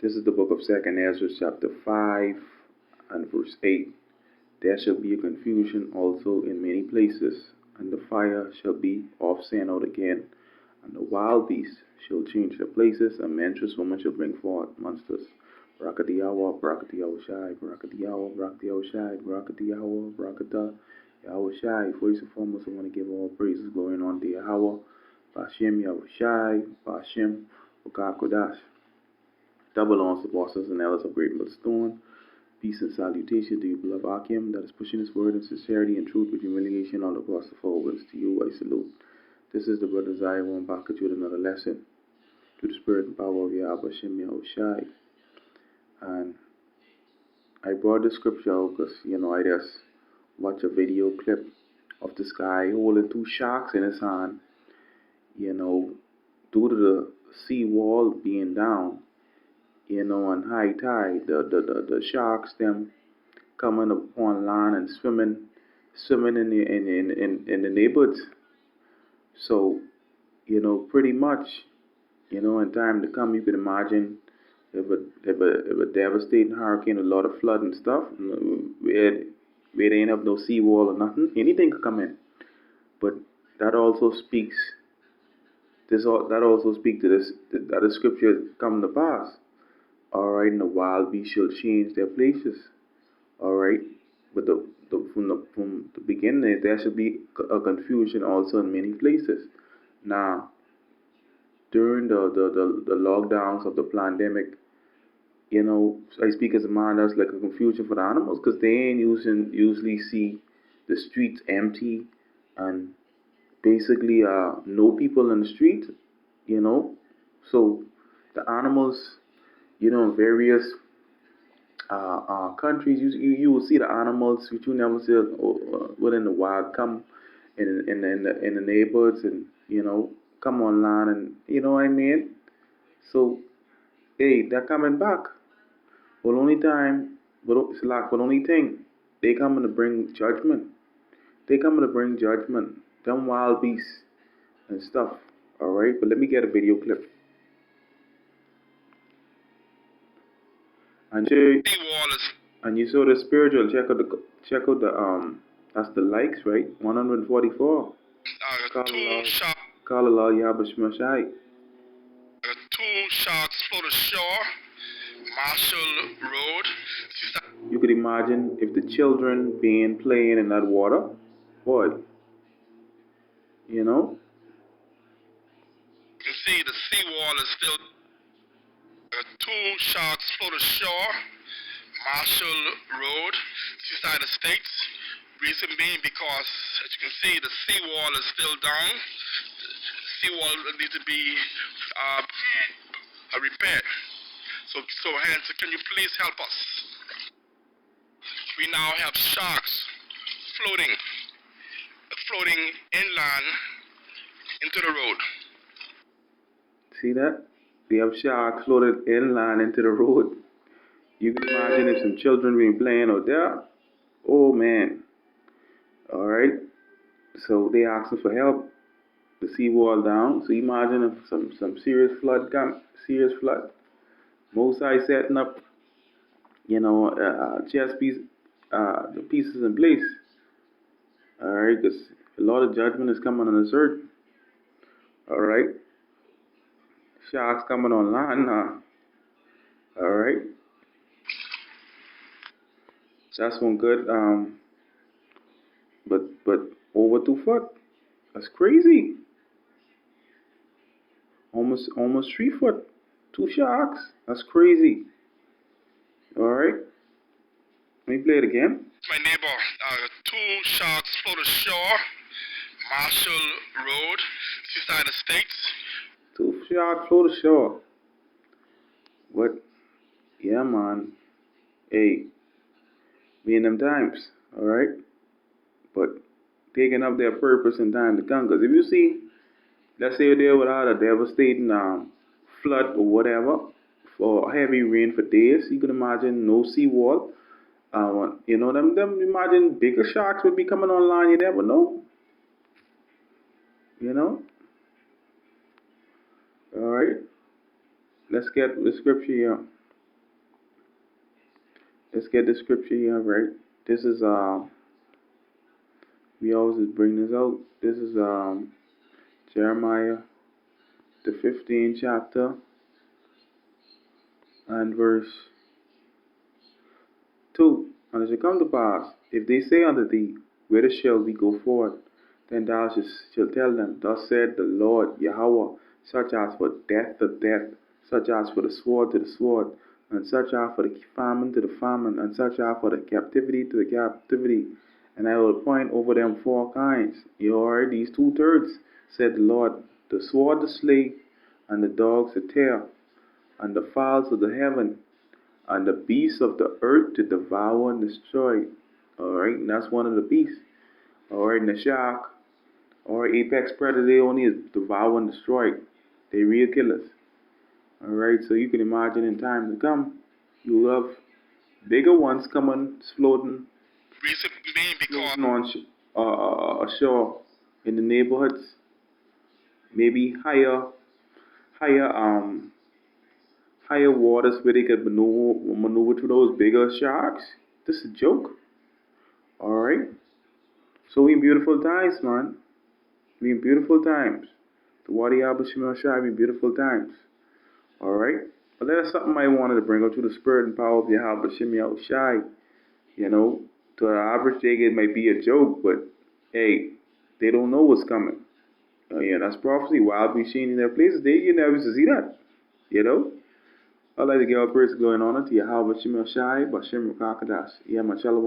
This is the book of Second Ezra, chapter 5 and verse 8. There shall be a confusion also in many places, and the fire shall be off sent out again, and the wild beasts shall change their places, and menstruous women shall bring forth monsters. Barakadiyawa, Barakadiyawa Shai, Barakadiyawa, Barakadiyawa Shai, Barakadiyawa, Barakata, Yahweh Shai. First and foremost, I want to give all praises going on to Yahweh, Bashem Yahweh Shai, Bashem Okakodash. Double on the bosses and elders of Great Millstone. Peace and salutation to you, beloved Akim, that is pushing his word in sincerity and truth with humiliation all across the forwards. To you I salute. This is the brother Zion back at you with another lesson through the spirit and power of Yahweh Shem Yahushai. And I brought the scripture out because, I just watched a video clip of this guy holding two sharks in his hand, due to the sea wall being down. On high tide, the sharks them coming upon land and swimming in the neighborhoods. So, pretty much, in time to come, you could imagine if a devastating hurricane, a lot of flood and stuff, where they ain't have no seawall or nothing, anything could come in. But that also speaks. That also speaks to this that the scripture come to pass. All right, and the wild beasts shall change their places. All right, but from the beginning, there should be a confusion also in many places. Now, during the lockdowns of the pandemic, I speak as a man, that's like a confusion for the animals because they ain't usually see the streets empty and basically no people in the street. So the animals, in various countries, you will see the animals which you never see within the wild come in the neighborhoods and come online and what I mean. So hey, they're coming back. But only time, but it's like, but only thing, they coming to bring judgment. They coming to bring judgment. Them wild beasts and stuff. All right, but let me get a video clip. And you saw the spiritual. Check out the that's the likes, right? 144. Call Allah Yabashmashai. Two sharks float ashore, Marshall Road. You could imagine if the children being playing in that water, boy. You can see the seawall is still. Two sharks float ashore, Marshall Road, Seaside Estates. Reason being because, as you can see, the seawall is still down. The seawall needs to be repaired. So hence, can you please help us? We now have sharks floating inland into the road. See that? We have sharks floated inland into the road. You can imagine if some children been playing out there. Oh man. All right. So they asking for help. The seawall down. So imagine if some serious flood come. Serious flood. Mosai setting up, chess piece, the pieces in place. All right, because a lot of judgment is coming on this earth. All right, sharks coming online now. All right, that's one good. But over 2 foot. That's crazy. Almost 3 foot. 2 sharks. That's crazy. All right. Let me play it again. My neighbor, two sharks float ashore, Marshall Road, Seaside Estates. 2 sharks float ashore. But yeah, man. Hey, me in them times. All right. But taking up their purpose in time to come. Because if you see, let's say they would have a devastating flood or whatever for heavy rain for days, you can imagine no seawall. Them imagine bigger sharks would be coming online. You never know. All right. Let's get the scripture here. let's get the scripture here, right? This is, we always bring this out. This is, Jeremiah, the 15th chapter, and verse 2. And it shall come to pass, if they say unto thee, whither shall we go forth? Then thou shalt tell them, thus said the Lord Yahweh, such as for death to death, such as for the sword to the sword, and such as for the famine to the famine, and such as for the captivity to the captivity. And I will appoint over them 4 kinds. You are these 2/3, said the Lord, the sword to slay, and the dogs to tear, and the fowls of the heaven, and the beasts of the earth to devour and destroy. Alright, and that's one of the beasts. Alright, and the shark, or apex predator, they only is devour and destroy. They real killers. Alright, so you can imagine in time to come, you will have bigger ones coming, floating, Reason being because floating on ashore in the neighborhoods. Maybe higher waters where they could maneuver through those bigger sharks. This is a joke. Alright? So we in beautiful times, man. We in beautiful times. The Wadi Abba Shai be beautiful times. Alright? But that's something I wanted to bring up to the spirit and power of Yahweh Shimei Shai. You know, to the average day it might be a joke, but hey, they don't know what's coming. Yeah, that's prophecy. Wild be seen in their places. They never used to see that. You know? I'd like to give a praise going on to Yahweh Shimei Shai, Bashim Rakakadas. Yeah, my shalom.